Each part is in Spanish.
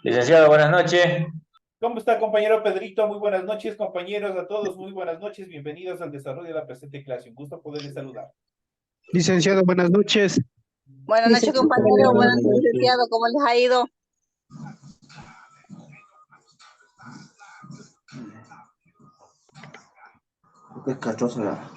Licenciado, buenas noches. ¿Cómo está, compañero Pedrito? Muy buenas noches, compañeros, a todos, muy buenas noches. Bienvenidos al desarrollo de la presente clase. Un gusto poderles saludar. Licenciado, buenas noches. Buenas noches, compañero. Buenas noches, licenciado. ¿Cómo les ha ido? Qué castrosa la-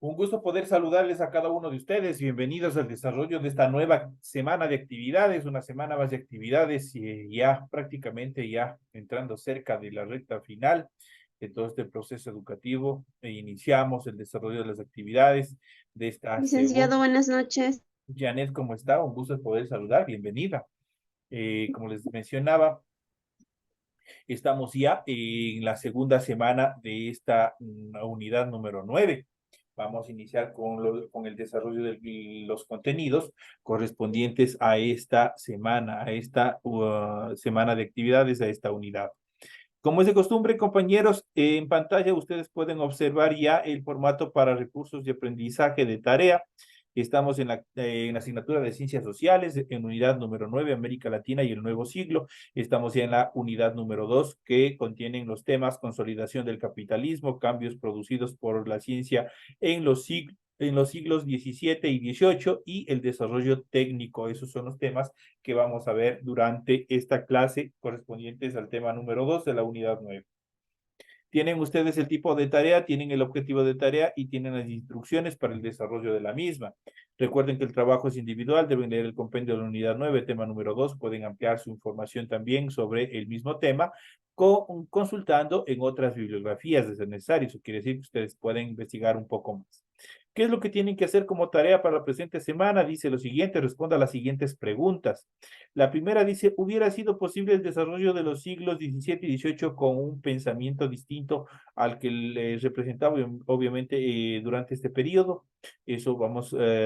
Un gusto poder saludarles a cada uno de ustedes. Bienvenidos al desarrollo de esta nueva semana de actividades, una semana más de actividades, ya prácticamente ya entrando cerca de la recta final de todo este proceso educativo. Iniciamos el desarrollo de las actividades de esta segunda. Licenciado, buenas noches. Janet, ¿cómo está? Un gusto poder saludar. Bienvenida. Como les mencionaba, estamos ya en la segunda semana de esta unidad número 9. Vamos a iniciar con el desarrollo de los contenidos correspondientes a esta semana, a esta semana de actividades, a esta unidad. Como es de costumbre, compañeros, en pantalla ustedes pueden observar ya el formato para recursos de aprendizaje de tarea. Estamos en la asignatura de Ciencias Sociales, en unidad número 9, América Latina y el Nuevo Siglo. Estamos ya en la unidad número 2, que contienen los temas consolidación del capitalismo, cambios producidos por la ciencia en los siglos XVII y XVIII y el desarrollo técnico. Esos son los temas que vamos a ver durante esta clase correspondientes al tema número 2 de la unidad 9. Tienen ustedes el tipo de tarea, tienen el objetivo de tarea y tienen las instrucciones para el desarrollo de la misma. Recuerden que el trabajo es individual, deben leer el compendio de la unidad 9, tema número 2, pueden ampliar su información también sobre el mismo tema consultando en otras bibliografías de ser necesario. Eso quiere decir que ustedes pueden investigar un poco más. ¿Qué es lo que tienen que hacer como tarea para la presente semana? Dice lo siguiente, responda a las siguientes preguntas. La primera dice, ¿hubiera sido posible el desarrollo de los siglos XVII y XVIII con un pensamiento distinto al que les representaba, obviamente, durante este periodo? Eso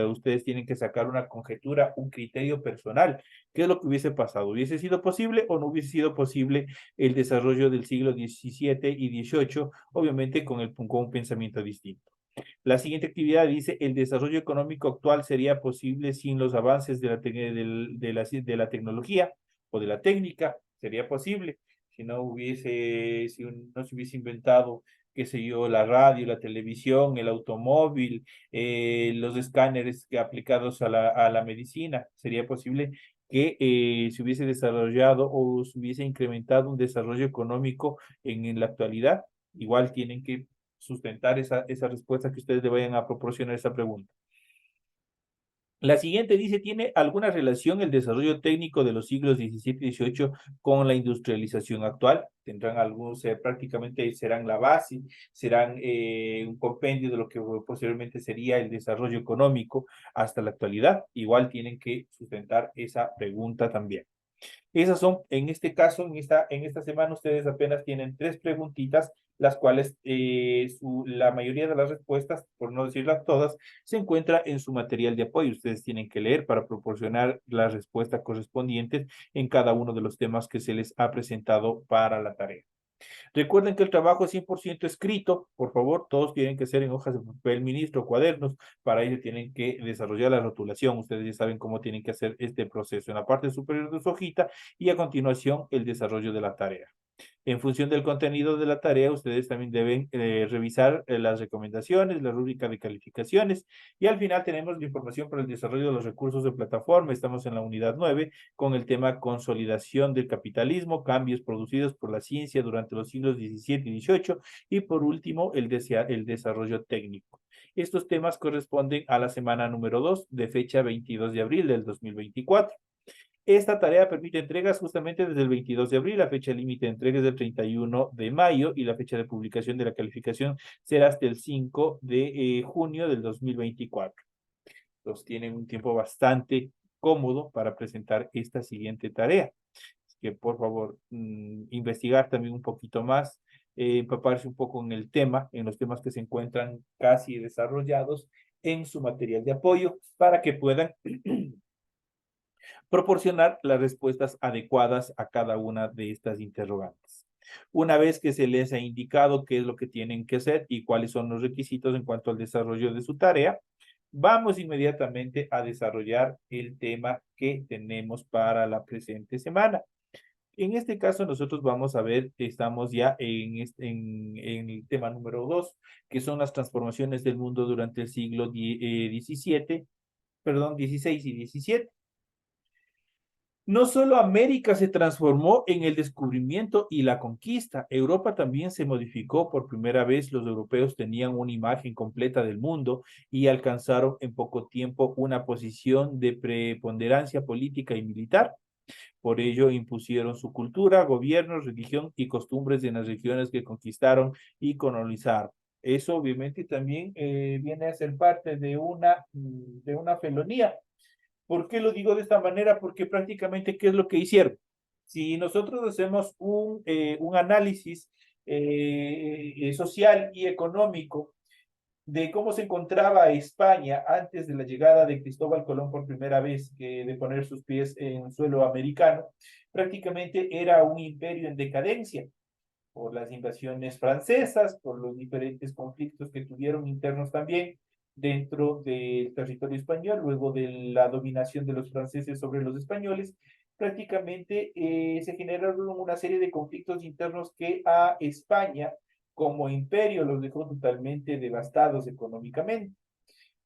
ustedes tienen que sacar una conjetura, un criterio personal. ¿Qué es lo que hubiese pasado? ¿Hubiese sido posible o no hubiese sido posible el desarrollo del siglo XVII y XVIII, obviamente con un pensamiento distinto? La siguiente actividad dice, el desarrollo económico actual sería posible sin los avances de la tecnología o de la técnica, sería posible si no se hubiese inventado, qué sé yo, la radio, la televisión, el automóvil, los escáneres aplicados a la medicina, sería posible que se hubiese desarrollado o se hubiese incrementado un desarrollo económico en la actualidad. Igual tienen que sustentar esa respuesta que ustedes le vayan a proporcionar a esa pregunta. La siguiente dice, ¿tiene alguna relación el desarrollo técnico de los siglos XVII y XVIII con la industrialización actual? Tendrán algunos, prácticamente serán la base, serán un compendio de lo que posteriormente sería el desarrollo económico hasta la actualidad. Igual tienen que sustentar esa pregunta también. Esas son, en este caso, en esta semana, ustedes apenas tienen 3 preguntitas, las cuales la mayoría de las respuestas, por no decirlas todas, se encuentra en su material de apoyo. Ustedes tienen que leer para proporcionar las respuestas correspondientes en cada uno de los temas que se les ha presentado para la tarea. Recuerden que el trabajo es 100% escrito, por favor, todos tienen que ser en hojas de papel ministro, cuadernos, para ello tienen que desarrollar la rotulación, ustedes ya saben cómo tienen que hacer este proceso en la parte superior de su hojita y a continuación el desarrollo de la tarea. En función del contenido de la tarea, ustedes también deben revisar las recomendaciones, la rúbrica de calificaciones y al final tenemos la información para el desarrollo de los recursos de plataforma. Estamos en la unidad 9 con el tema consolidación del capitalismo, cambios producidos por la ciencia durante los siglos XVII y XVIII y por último el desarrollo técnico. Estos temas corresponden a la semana número 2 de fecha 22 de abril del 2024. Esta tarea permite entregas justamente desde el 22 de abril, la fecha límite de entregas del 31 de mayo y la fecha de publicación de la calificación será hasta el 5 de junio del 2024. Entonces tienen un tiempo bastante cómodo para presentar esta siguiente tarea. Así que por favor, investigar también un poquito más, empaparse un poco en el tema, en los temas que se encuentran casi desarrollados en su material de apoyo para que puedan proporcionar las respuestas adecuadas a cada una de estas interrogantes. Una vez que se les ha indicado qué es lo que tienen que hacer y cuáles son los requisitos en cuanto al desarrollo de su tarea, vamos inmediatamente a desarrollar el tema que tenemos para la presente semana. En este caso, nosotros vamos a ver, estamos ya en el tema número 2, que son las transformaciones del mundo durante el siglo XVII, perdón, XVI y XVII. No solo América se transformó en el descubrimiento y la conquista, Europa también se modificó. Por primera vez, los europeos tenían una imagen completa del mundo y alcanzaron en poco tiempo una posición de preponderancia política y militar. Por ello, impusieron su cultura, gobierno, religión y costumbres en las regiones que conquistaron y colonizaron. Eso obviamente también viene a ser parte de una felonía. ¿Por qué lo digo de esta manera? Porque prácticamente, ¿qué es lo que hicieron? Si nosotros hacemos un análisis social y económico de cómo se encontraba España antes de la llegada de Cristóbal Colón por primera vez, de poner sus pies en suelo americano, prácticamente era un imperio en decadencia por las invasiones francesas, por los diferentes conflictos que tuvieron internos también dentro del territorio español, luego de la dominación de los franceses sobre los españoles, prácticamente se generaron una serie de conflictos internos que a España como imperio los dejó totalmente devastados económicamente.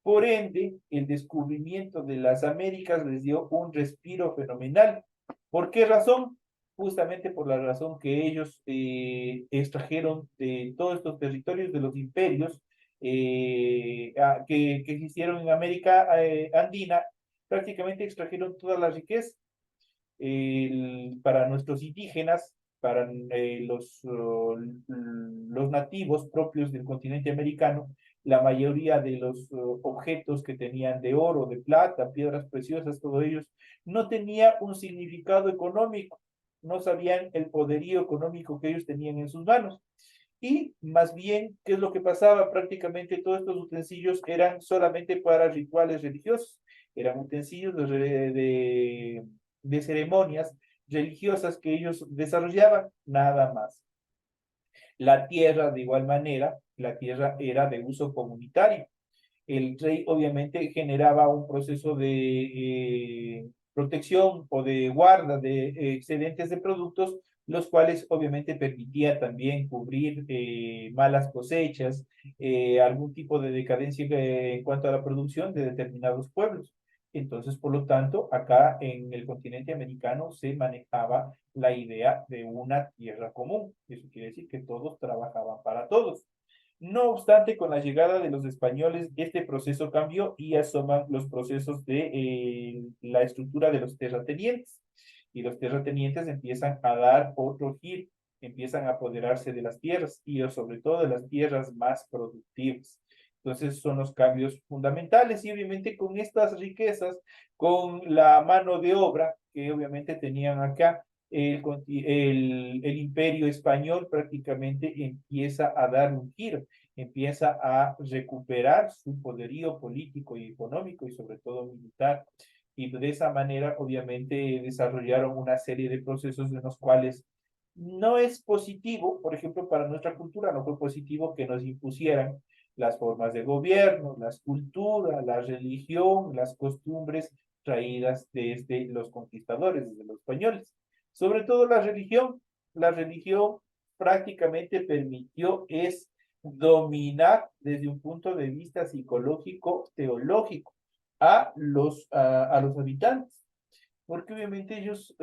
Por ende, el descubrimiento de las Américas les dio un respiro fenomenal. ¿Por qué razón? Justamente por la razón que ellos extrajeron de todos estos territorios de los imperios que existieron en América Andina, prácticamente extrajeron toda la riqueza para nuestros indígenas, para los nativos propios del continente americano, la mayoría de los objetos que tenían de oro, de plata, piedras preciosas, todos ellos, no tenía un significado económico, no sabían el poderío económico que ellos tenían en sus manos. Y más bien, ¿qué es lo que pasaba? Prácticamente todos estos utensilios eran solamente para rituales religiosos, eran utensilios de ceremonias religiosas que ellos desarrollaban, nada más. La tierra, de igual manera, la tierra era de uso comunitario. El rey obviamente generaba un proceso de protección o de guarda de excedentes de productos, los cuales obviamente permitía también cubrir malas cosechas, algún tipo de decadencia en cuanto a la producción de determinados pueblos. Entonces, por lo tanto, acá en el continente americano se manejaba la idea de una tierra común. Eso quiere decir que todos trabajaban para todos. No obstante, con la llegada de los españoles, este proceso cambió y asoman los procesos de la estructura de los terratenientes. Y los terratenientes empiezan a dar otro giro, empiezan a apoderarse de las tierras y sobre todo de las tierras más productivas. Entonces son los cambios fundamentales y obviamente con estas riquezas, con la mano de obra que obviamente tenían acá, el imperio español prácticamente empieza a dar un giro, empieza a recuperar su poderío político y económico y sobre todo militar. Y de esa manera obviamente desarrollaron una serie de procesos en los cuales no es positivo, por ejemplo, para nuestra cultura no fue positivo que nos impusieran las formas de gobierno, las culturas, la religión, las costumbres traídas desde los conquistadores, desde los españoles. Sobre todo la religión prácticamente permitió es dominar desde un punto de vista psicológico, teológico, a los habitantes, porque obviamente ellos,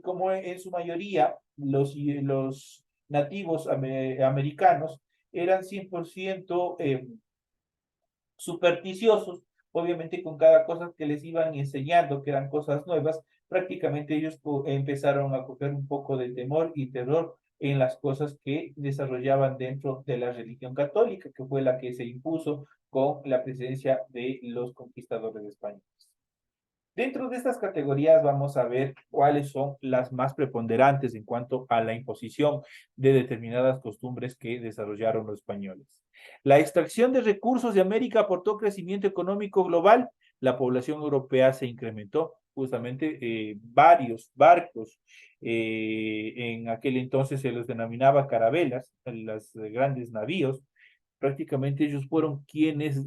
como en su mayoría, los nativos americanos eran 100% supersticiosos, obviamente con cada cosa que les iban enseñando, que eran cosas nuevas, prácticamente ellos empezaron a coger un poco de temor y terror en las cosas que desarrollaban dentro de la religión católica, que fue la que se impuso con la presencia de los conquistadores españoles. Dentro de estas categorías vamos a ver cuáles son las más preponderantes en cuanto a la imposición de determinadas costumbres que desarrollaron los españoles. La extracción de recursos de América aportó crecimiento económico global, la población europea se incrementó justamente varios barcos, en aquel entonces se los denominaba carabelas, los grandes navíos. Prácticamente ellos fueron quienes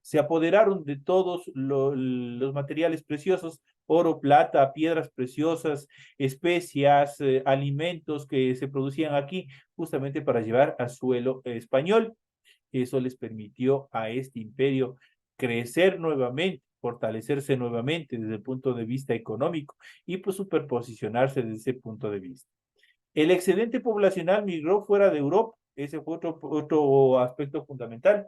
se apoderaron de todos los materiales preciosos, oro, plata, piedras preciosas, especias, alimentos que se producían aquí, justamente para llevar a suelo español. Eso les permitió a este imperio crecer nuevamente, fortalecerse nuevamente desde el punto de vista económico y pues superposicionarse desde ese punto de vista. El excedente poblacional migró fuera de Europa, ese fue otro aspecto fundamental.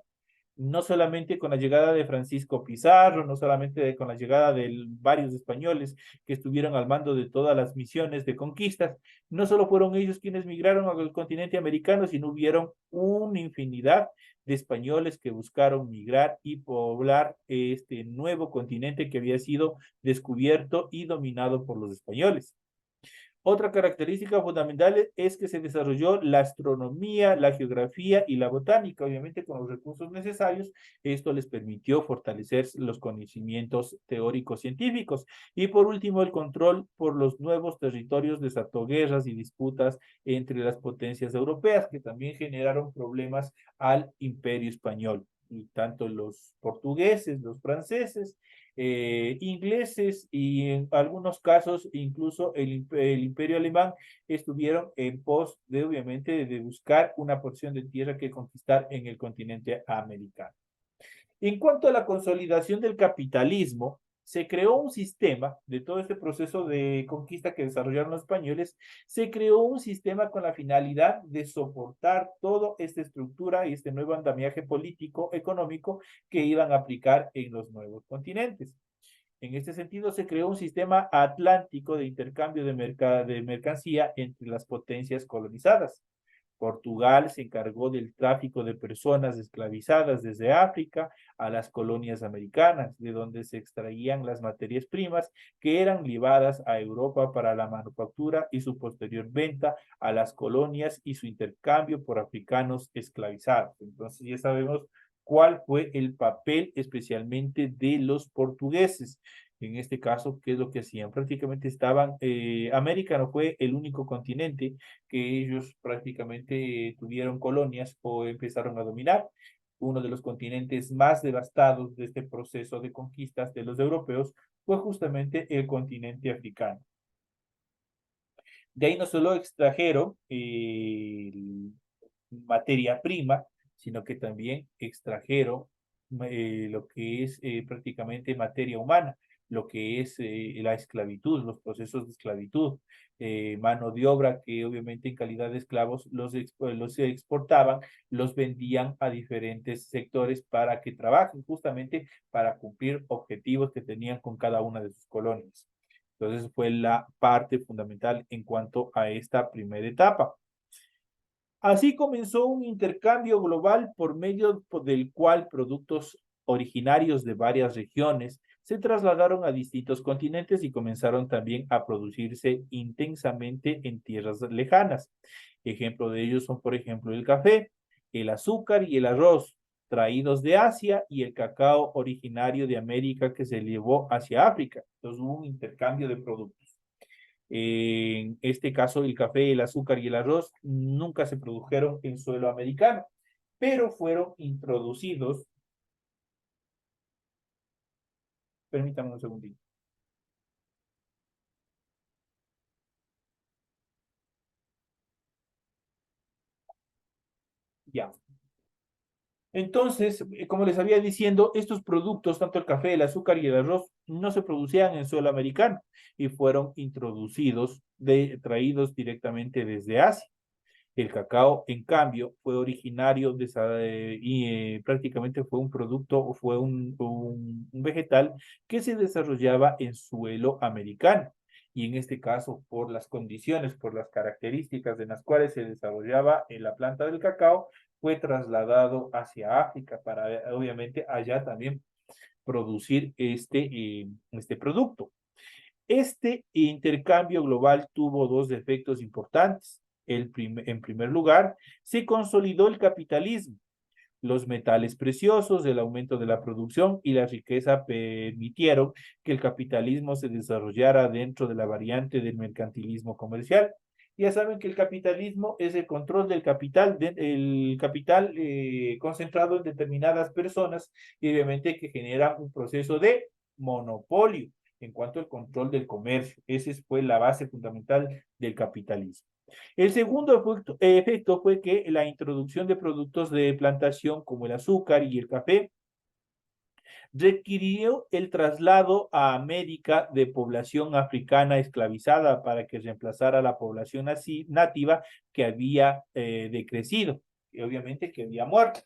No solamente con la llegada de Francisco Pizarro, no solamente con la llegada de varios españoles que estuvieron al mando de todas las misiones de conquistas, no solo fueron ellos quienes migraron al continente americano, sino hubieron una infinidad de españoles que buscaron migrar y poblar este nuevo continente que había sido descubierto y dominado por los españoles. Otra característica fundamental es que se desarrolló la astronomía, la geografía y la botánica, obviamente con los recursos necesarios. Esto les permitió fortalecer los conocimientos teóricos científicos. Y por último, el control por los nuevos territorios desató guerras y disputas entre las potencias europeas, que también generaron problemas al imperio español. Y tanto los portugueses, los franceses, ingleses y en algunos casos incluso el imperio alemán estuvieron en pos de obviamente de buscar una porción de tierra que conquistar en el continente americano. En cuanto a la consolidación del capitalismo, se creó un sistema de todo este proceso de conquista que desarrollaron los españoles, se creó un sistema con la finalidad de soportar toda esta estructura y este nuevo andamiaje político, económico que iban a aplicar en los nuevos continentes. En este sentido, se creó un sistema atlántico de intercambio de mercancía entre las potencias colonizadas. Portugal se encargó del tráfico de personas esclavizadas desde África a las colonias americanas, de donde se extraían las materias primas que eran llevadas a Europa para la manufactura y su posterior venta a las colonias y su intercambio por africanos esclavizados. Entonces ya sabemos cuál fue el papel especialmente de los portugueses. En este caso, ¿qué es lo que hacían? Prácticamente estaban, América no fue el único continente que ellos prácticamente tuvieron colonias o empezaron a dominar. Uno de los continentes más devastados de este proceso de conquistas de los europeos fue justamente el continente africano. De ahí no solo extrajeron materia prima, sino que también extrajeron lo que es prácticamente materia humana, lo que es la esclavitud, los procesos de esclavitud, mano de obra que obviamente en calidad de esclavos los exportaban, los vendían a diferentes sectores para que trabajen justamente para cumplir objetivos que tenían con cada una de sus colonias. Entonces fue la parte fundamental en cuanto a esta primera etapa. Así comenzó un intercambio global por medio del cual productos originarios de varias regiones se trasladaron a distintos continentes y comenzaron también a producirse intensamente en tierras lejanas. Ejemplo de ellos son, por ejemplo, el café, el azúcar y el arroz, traídos de Asia, y el cacao originario de América que se llevó hacia África. Entonces hubo un intercambio de productos. En este caso, el café, el azúcar y el arroz nunca se produjeron en suelo americano, pero fueron introducidos. Permítanme un segundito. Ya. Entonces, como les había diciendo, estos productos, tanto el café, el azúcar y el arroz, no se producían en suelo americano y fueron introducidos, traídos directamente desde Asia. El cacao, en cambio, fue originario y prácticamente fue un producto o fue un vegetal que se desarrollaba en suelo americano. Y en este caso, por las condiciones, por las características en las cuales se desarrollaba en la planta del cacao, fue trasladado hacia África para, obviamente, allá también producir este producto. Este intercambio global tuvo dos efectos importantes. En primer lugar, se consolidó el capitalismo, Los metales preciosos, el aumento de la producción y la riqueza permitieron que el capitalismo se desarrollara dentro de la variante del mercantilismo comercial. Ya saben que el capitalismo es el control del capital, el capital concentrado en determinadas personas y obviamente que genera un proceso de monopolio en cuanto al control del comercio. Esa fue la base fundamental del capitalismo. El segundo efecto fue que la introducción de productos de plantación como el azúcar y el café requirió el traslado a América de población africana esclavizada para que reemplazara a la población nativa que había decrecido y obviamente que había muerto.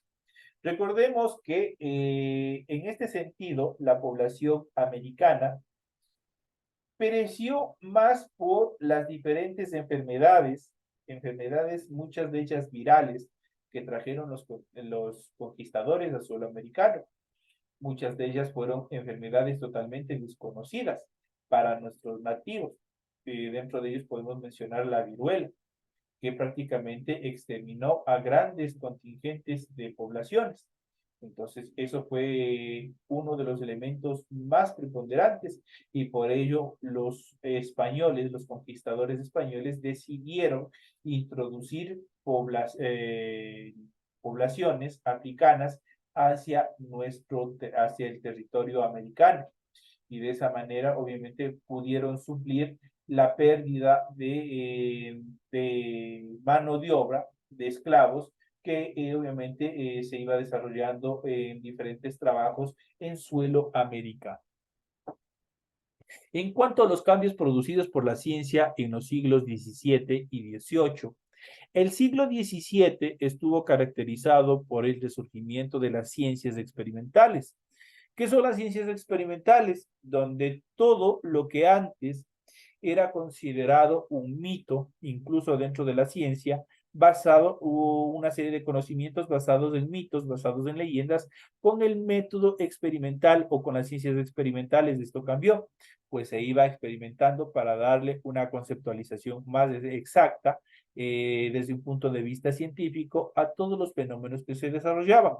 Recordemos que en este sentido la población americana pereció más por las diferentes enfermedades muchas de ellas virales que trajeron los conquistadores al suelo americano. Muchas de ellas fueron enfermedades totalmente desconocidas para nuestros nativos. Dentro de ellos podemos mencionar la viruela, que prácticamente exterminó a grandes contingentes de poblaciones. Entonces, eso fue uno de los elementos más preponderantes y por ello los españoles, los conquistadores españoles, decidieron introducir poblaciones africanas hacia el territorio americano. Y de esa manera, obviamente, pudieron suplir la pérdida de mano de obra, de esclavos, que obviamente se iba desarrollando en diferentes trabajos en suelo americano. En cuanto a los cambios producidos por la ciencia en los siglos XVII y XVIII, el siglo XVII estuvo caracterizado por el resurgimiento de las ciencias experimentales. ¿Qué son las ciencias experimentales? Donde todo lo que antes era considerado un mito, incluso dentro de la ciencia, una serie de conocimientos basados en mitos, basados en leyendas, con el método experimental o con las ciencias experimentales. Esto cambió, pues se iba experimentando para darle una conceptualización más exacta desde un punto de vista científico a todos los fenómenos que se desarrollaban.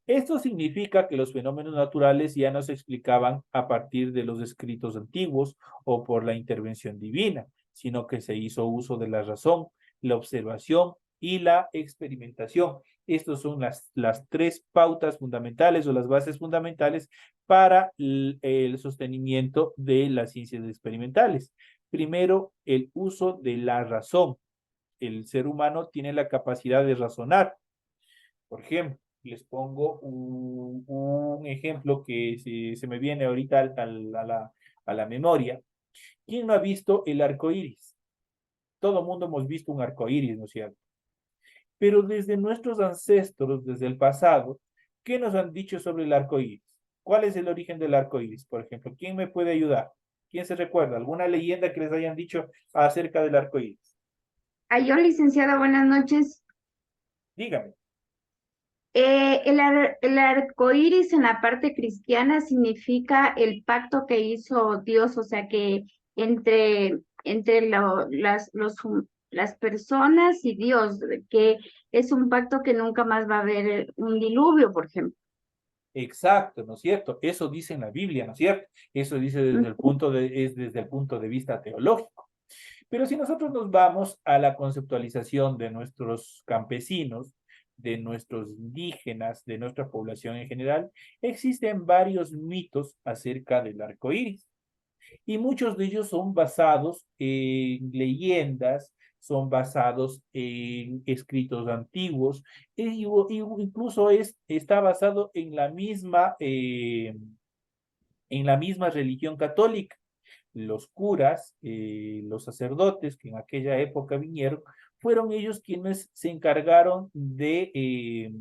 Esto significa que los fenómenos naturales ya no se explicaban a partir de los escritos antiguos o por la intervención divina, sino que se hizo uso de la razón, la observación y la experimentación. Estas son las tres pautas fundamentales o las bases fundamentales para el sostenimiento de las ciencias experimentales. Primero, el uso de la razón. El ser humano tiene la capacidad de razonar. Por ejemplo, les pongo un ejemplo que se me viene ahorita a la memoria. ¿Quién no ha visto el arco iris? Todo el mundo hemos visto un arco iris, ¿no es cierto? Pero desde nuestros ancestros, desde el pasado, ¿qué nos han dicho sobre el arco iris? ¿Cuál es el origen del arco iris? Por ejemplo, ¿quién me puede ayudar? ¿Quién se recuerda? ¿Alguna leyenda que les hayan dicho acerca del arco iris? Yo, licenciada, buenas noches. Dígame. El arco iris en la parte cristiana significa el pacto que hizo Dios, o sea que entre las personas y Dios, que es un pacto que nunca más va a haber un diluvio, por ejemplo. Exacto, ¿no es cierto? Eso dice en la Biblia, ¿no es cierto? Eso dice desde el punto de vista teológico. Pero si nosotros nos vamos a la conceptualización de nuestros campesinos, de nuestros indígenas, de nuestra población en general, existen varios mitos acerca del arco iris. Y muchos de ellos son basados en leyendas, son basados en escritos antiguos, incluso está basado en la misma religión católica. Los curas, los sacerdotes que en aquella época vinieron, fueron ellos quienes se encargaron de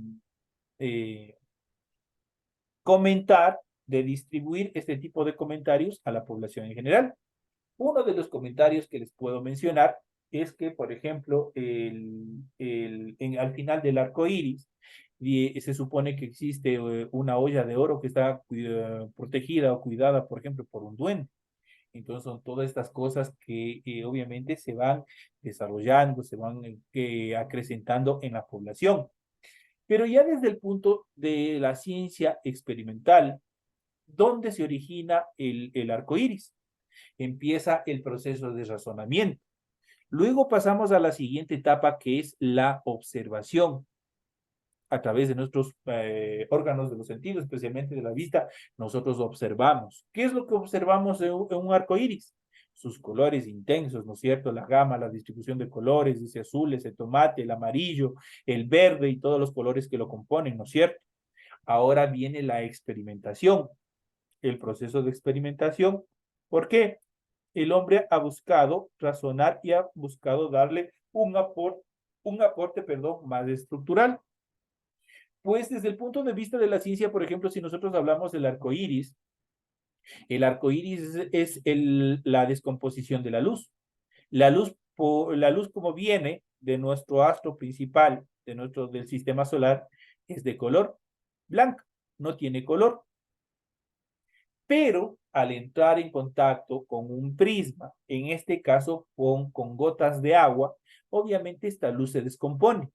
comentar, de distribuir este tipo de comentarios a la población en general. Uno de los comentarios que les puedo mencionar es que, por ejemplo, al final del arco iris, se supone que existe una olla de oro que está protegida o cuidada, por ejemplo, por un duende. Entonces son todas estas cosas que obviamente se van desarrollando, se van acrecentando en la población. Pero ya desde el punto de la ciencia experimental, ¿dónde se origina el arco iris? Empieza el proceso de razonamiento. Luego pasamos a la siguiente etapa, que es la observación. A través de nuestros órganos de los sentidos, especialmente de la vista, nosotros observamos. ¿Qué es lo que observamos en un arco iris? Sus colores intensos, ¿no es cierto? La gama, la distribución de colores, ese azul, ese tomate, el amarillo, el verde y todos los colores que lo componen, ¿no es cierto? Ahora viene la experimentación, el proceso de experimentación. ¿Por qué? El hombre ha buscado razonar y ha buscado darle un aporte, más estructural. Pues desde el punto de vista de la ciencia, por ejemplo, si nosotros hablamos del arco iris, el arco iris es la descomposición de la luz. La luz como viene de nuestro astro principal, del sistema solar, es de color blanco, no tiene color. Pero al entrar en contacto con un prisma, en este caso con gotas de agua, obviamente esta luz se descompone.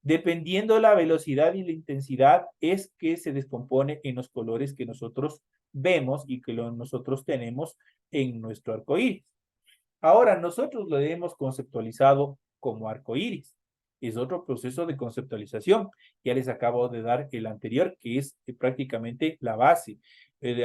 Dependiendo de la velocidad y la intensidad, es que se descompone en los colores que nosotros vemos y que nosotros tenemos en nuestro arco iris. Ahora, nosotros lo hemos conceptualizado como arco iris. Es otro proceso de conceptualización. Ya les acabo de dar el anterior, que es prácticamente la base,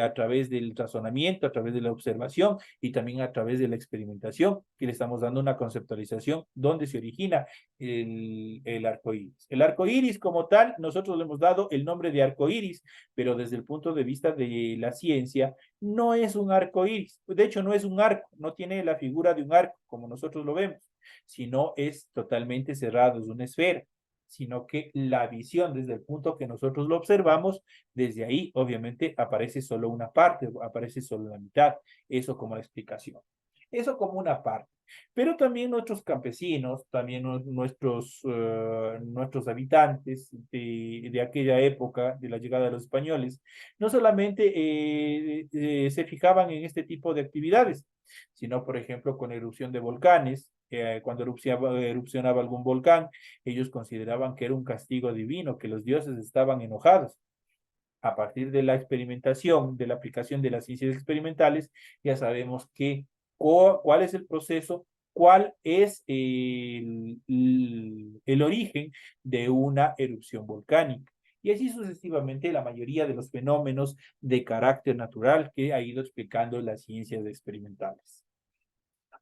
a través del razonamiento, a través de la observación y también a través de la experimentación, que le estamos dando una conceptualización donde se origina el arco iris. El arco iris como tal, nosotros le hemos dado el nombre de arco iris, pero desde el punto de vista de la ciencia, no es un arco iris. De hecho, no es un arco, no tiene la figura de un arco como nosotros lo vemos, sino es totalmente cerrado, es una esfera, sino que la visión desde el punto que nosotros lo observamos, desde ahí obviamente aparece solo una parte, aparece solo la mitad, eso como la explicación. Eso como una parte. Pero también nuestros campesinos, también nuestros habitantes de aquella época, de la llegada de los españoles, no solamente se fijaban en este tipo de actividades, sino, por ejemplo, con erupción de volcanes, cuando erupcionaba algún volcán, ellos consideraban que era un castigo divino, que los dioses estaban enojados. A partir de la experimentación, de la aplicación de las ciencias experimentales, ya sabemos cuál es el proceso, cuál es el origen de una erupción volcánica. Y así sucesivamente la mayoría de los fenómenos de carácter natural que ha ido explicando las ciencias experimentales.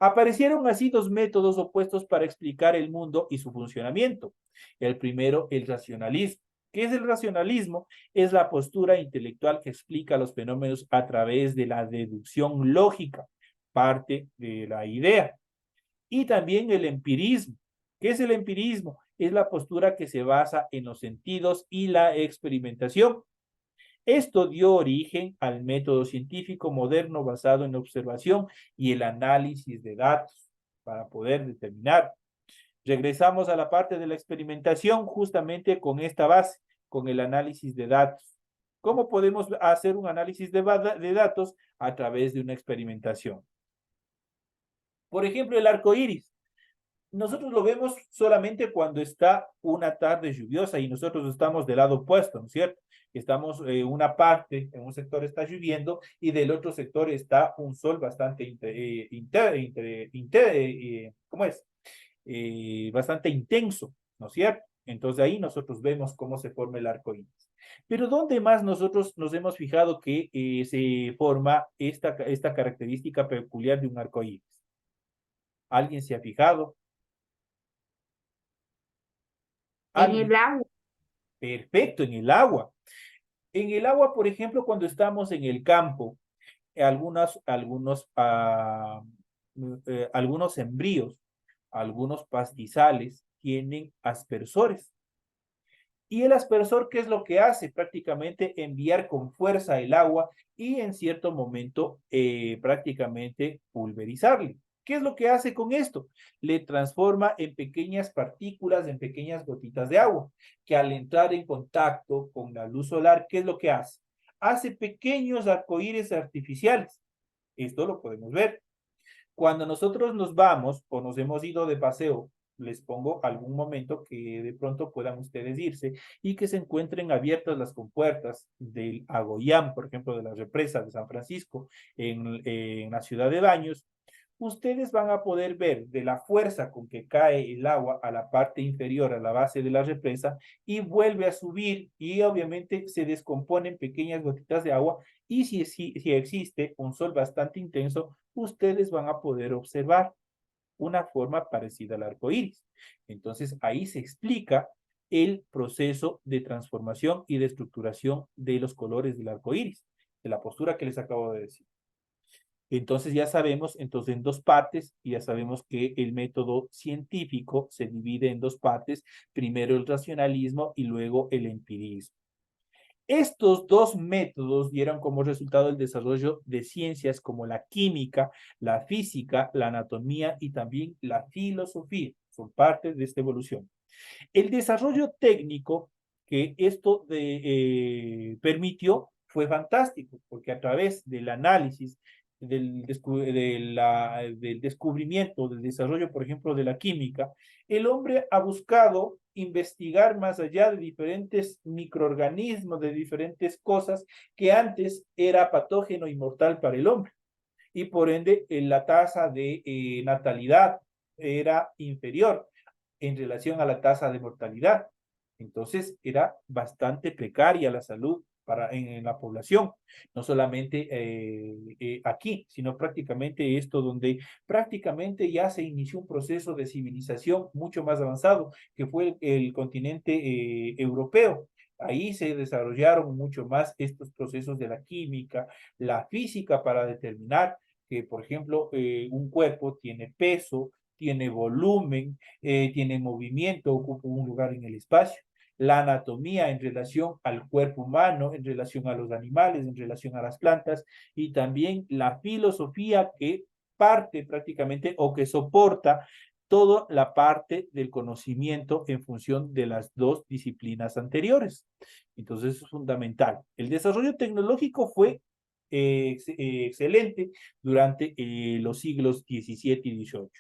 Aparecieron así dos métodos opuestos para explicar el mundo y su funcionamiento. El primero, el racionalismo. ¿Qué es el racionalismo? Es la postura intelectual que explica los fenómenos a través de la deducción lógica, parte de la idea. Y también el empirismo. ¿Qué es el empirismo? Es la postura que se basa en los sentidos y la experimentación. Esto dio origen al método científico moderno basado en la observación y el análisis de datos para poder determinar. Regresamos a la parte de la experimentación justamente con esta base, con el análisis de datos. ¿Cómo podemos hacer un análisis de datos? A través de una experimentación. Por ejemplo, el arco iris. Nosotros lo vemos solamente cuando está una tarde lluviosa y nosotros estamos del lado opuesto, ¿no es cierto? Estamos en una parte, en un sector está lloviendo y del otro sector está un sol bastante, ¿cómo es? Bastante intenso, ¿no es cierto? Entonces ahí nosotros vemos cómo se forma el arco iris. Pero ¿dónde más nosotros nos hemos fijado que se forma esta característica peculiar de un arco iris? ¿Alguien se ha fijado? En el agua. Perfecto, en el agua. En el agua, por ejemplo, cuando estamos en el campo, algunos sembríos, algunos pastizales tienen aspersores. Y el aspersor, ¿qué es lo que hace? Prácticamente enviar con fuerza el agua y en cierto momento prácticamente pulverizarle. ¿Qué es lo que hace con esto? Le transforma en pequeñas partículas, en pequeñas gotitas de agua, que al entrar en contacto con la luz solar, ¿qué es lo que hace? Hace pequeños arcoíris artificiales. Esto lo podemos ver. Cuando nosotros nos vamos o nos hemos ido de paseo les pongo algún momento que de pronto puedan ustedes irse y que se encuentren abiertas las compuertas del Agoyán, por ejemplo, de la represa de San Francisco en la ciudad de Baños. Ustedes van a poder ver de la fuerza con que cae el agua a la parte inferior, a la base de la represa, y vuelve a subir y obviamente se descomponen pequeñas gotitas de agua, y si existe un sol bastante intenso, ustedes van a poder observar una forma parecida al arco iris. Entonces ahí se explica el proceso de transformación y de estructuración de los colores del arco iris, de la postura que les acabo de decir. Entonces ya sabemos, entonces en dos partes, y ya sabemos que el método científico se divide en dos partes, primero el racionalismo y luego el empirismo. Estos dos métodos dieron como resultado el desarrollo de ciencias como la química, la física, la anatomía y también la filosofía. Son parte de esta evolución. El desarrollo técnico que esto permitió fue fantástico, porque a través del análisis, del descubrimiento, del desarrollo, por ejemplo, de la química, el hombre ha buscado investigar más allá de diferentes microorganismos, de diferentes cosas que antes era patógeno y mortal para el hombre. Y por ende, la tasa de natalidad era inferior en relación a la tasa de mortalidad. Entonces era bastante precaria la salud en la población, no solamente aquí, sino prácticamente esto donde prácticamente ya se inició un proceso de civilización mucho más avanzado, que fue el continente europeo. Ahí se desarrollaron mucho más estos procesos de la química, la física para determinar que, por ejemplo, un cuerpo tiene peso, tiene volumen, tiene movimiento, ocupa un lugar en el espacio. La anatomía en relación al cuerpo humano, en relación a los animales, en relación a las plantas, y también la filosofía que parte prácticamente o que soporta toda la parte del conocimiento en función de las dos disciplinas anteriores. Entonces es fundamental. El desarrollo tecnológico fue excelente durante los siglos XVII y XVIII.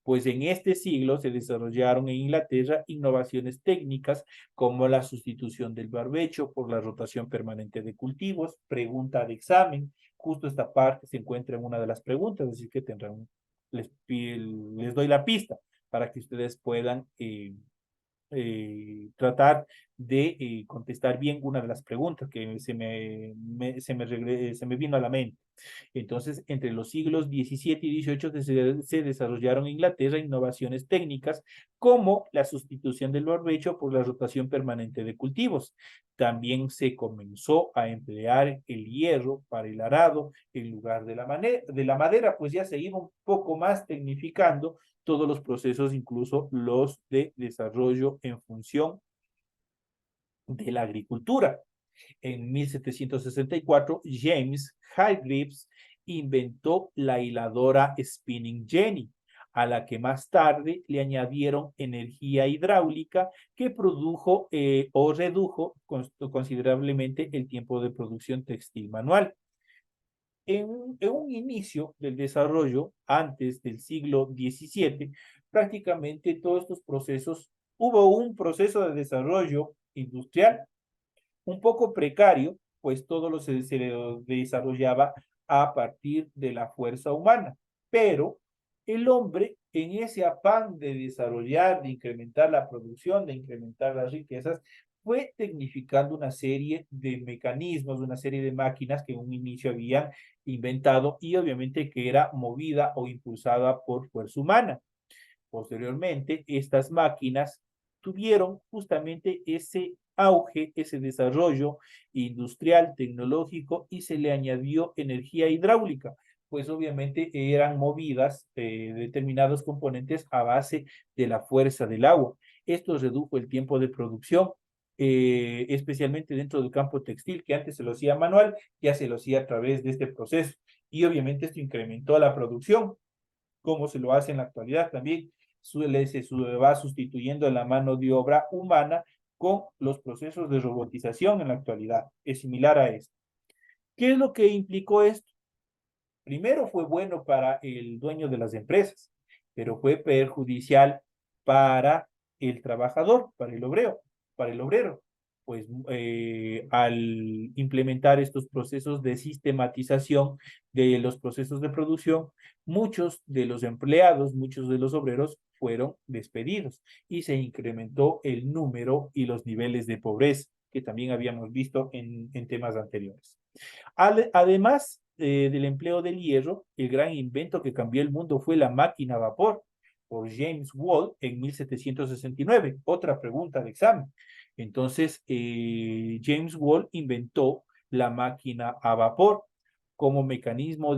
Pues en este siglo se desarrollaron en Inglaterra innovaciones técnicas como la sustitución del barbecho por la rotación permanente de cultivos, pregunta de examen. Justo esta parte se encuentra en una de las preguntas, así que tendrán, les doy la pista para que ustedes puedan tratar de contestar bien una de las preguntas que se me vino a la mente. Entonces, entre los siglos XVII y XVIII se desarrollaron en Inglaterra innovaciones técnicas como la sustitución del barbecho por la rotación permanente de cultivos. También se comenzó a emplear el hierro para el arado en lugar de la madera, pues ya se iba un poco más tecnificando todos los procesos, incluso los de desarrollo en función de la agricultura. En 1764, James Hargreaves inventó la hiladora Spinning Jenny, a la que más tarde le añadieron energía hidráulica que produjo o redujo considerablemente el tiempo de producción textil manual. En un inicio del desarrollo, antes del siglo XVII, prácticamente todos estos procesos, hubo un proceso de desarrollo industrial un poco precario, pues todo se desarrollaba a partir de la fuerza humana. Pero el hombre, en ese afán de desarrollar, de incrementar la producción, de incrementar las riquezas, fue tecnificando una serie de mecanismos, una serie de máquinas que en un inicio habían inventado y obviamente que era movida o impulsada por fuerza humana. Posteriormente, estas máquinas tuvieron justamente ese auge, ese desarrollo industrial, tecnológico, y se le añadió energía hidráulica, pues obviamente eran movidas determinados componentes a base de la fuerza del agua. Esto redujo el tiempo de producción, especialmente dentro del campo textil, que antes se lo hacía manual, ya se lo hacía a través de este proceso. Y obviamente esto incrementó la producción, como se lo hace en la actualidad también. Se va sustituyendo la mano de obra humana con los procesos de robotización en la actualidad. Es similar a esto. ¿Qué es lo que implicó esto? Primero fue bueno para el dueño de las empresas, pero fue perjudicial para el trabajador, para el obrero. Pues al implementar estos procesos de sistematización de los procesos de producción, muchos de los empleados, muchos de los obreros fueron despedidos y se incrementó el número y los niveles de pobreza que también habíamos visto en temas anteriores. Además del empleo del hierro, el gran invento que cambió el mundo fue la máquina a vapor por James Watt en 1769. Otra pregunta de examen. Entonces, James Watt inventó la máquina a vapor como mecanismo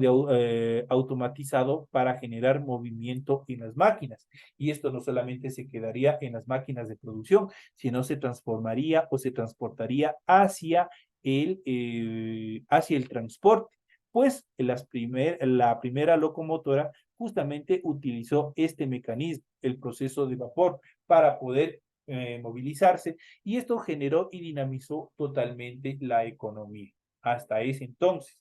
automatizado para generar movimiento en las máquinas. Y esto no solamente se quedaría en las máquinas de producción, sino se transformaría o se transportaría hacia el transporte, pues la primera locomotora justamente utilizó este mecanismo, el proceso de vapor, para poder movilizarse, y esto generó y dinamizó totalmente la economía. Hasta ese entonces,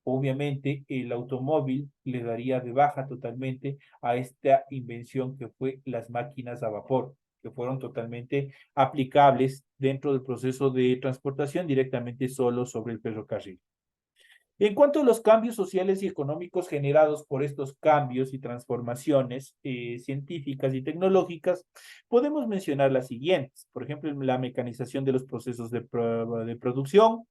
obviamente, el automóvil le daría de baja totalmente a esta invención que fue las máquinas a vapor, que fueron totalmente aplicables dentro del proceso de transportación directamente solo sobre el ferrocarril. En cuanto a los cambios sociales y económicos generados por estos cambios y transformaciones científicas y tecnológicas, podemos mencionar las siguientes. Por ejemplo, la mecanización de los procesos de producción,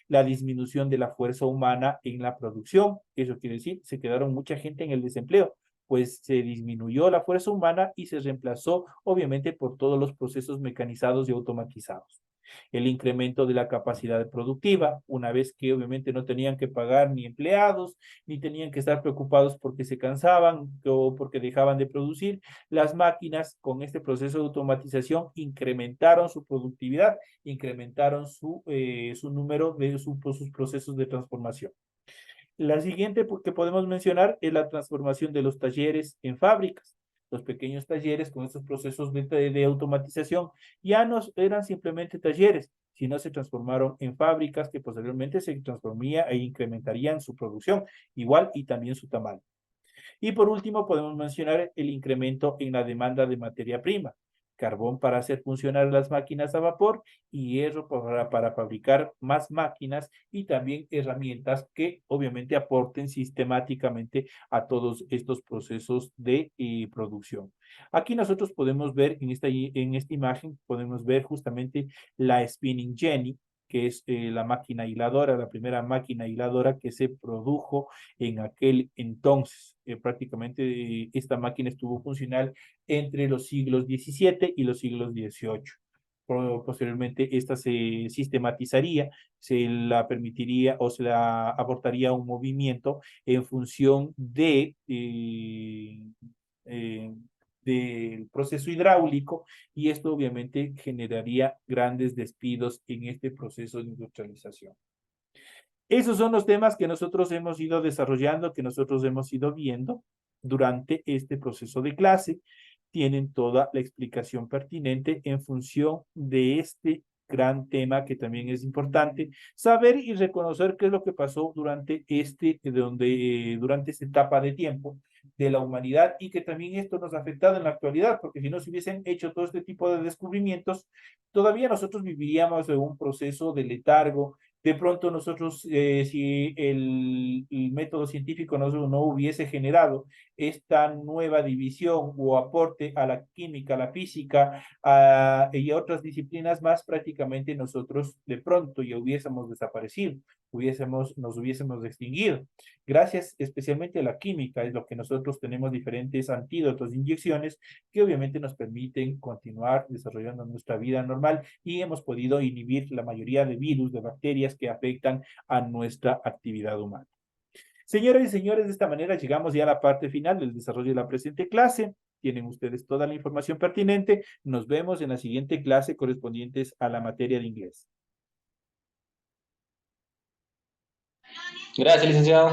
la disminución de la fuerza humana en la producción. Eso quiere decir, se quedaron mucha gente en el desempleo, pues se disminuyó la fuerza humana y se reemplazó, obviamente, por todos los procesos mecanizados y automatizados. El incremento de la capacidad productiva, una vez que obviamente no tenían que pagar ni empleados, ni tenían que estar preocupados porque se cansaban o porque dejaban de producir, las máquinas con este proceso de automatización incrementaron su productividad, incrementaron su número de sus procesos de transformación. La siguiente que podemos mencionar es la transformación de los talleres en fábricas. Los pequeños talleres con estos procesos de automatización ya no eran simplemente talleres, sino se transformaron en fábricas que posteriormente se transformarían e incrementarían su producción, igual y también su tamaño. Y por último, podemos mencionar el incremento en la demanda de materia prima, carbón para hacer funcionar las máquinas a vapor y hierro para fabricar más máquinas y también herramientas que obviamente aporten sistemáticamente a todos estos procesos de producción. Aquí nosotros podemos ver en esta imagen, podemos ver justamente la spinning jenny, que es la máquina hiladora, la primera máquina hiladora que se produjo en aquel entonces. Prácticamente esta máquina estuvo funcional entre los siglos XVII y los siglos XVIII. Posteriormente esta se sistematizaría, se la permitiría o se la aportaría un movimiento en función del proceso hidráulico, y esto obviamente generaría grandes despidos en este proceso de industrialización. Esos son los temas que nosotros hemos ido desarrollando, que nosotros hemos ido viendo durante este proceso de clase. Tienen toda la explicación pertinente en función de este gran tema que también es importante saber y reconocer qué es lo que pasó durante durante esta etapa de tiempo de la humanidad, y que también esto nos ha afectado en la actualidad, porque si no se hubiesen hecho todo este tipo de descubrimientos, todavía nosotros viviríamos en un proceso de letargo. De pronto nosotros, si el método científico no hubiese generado esta nueva división o aporte a la química, a la física y a otras disciplinas más, prácticamente nosotros de pronto ya hubiésemos desaparecido, nos hubiésemos extinguido. Gracias especialmente a la química es lo que nosotros tenemos diferentes antídotos, inyecciones que obviamente nos permiten continuar desarrollando nuestra vida normal, y hemos podido inhibir la mayoría de virus, de bacterias que afectan a nuestra actividad humana. Señoras y señores, de esta manera llegamos ya a la parte final del desarrollo de la presente clase. Tienen ustedes toda la información pertinente. Nos vemos en la siguiente clase correspondientes a la materia de inglés. Gracias, licenciado.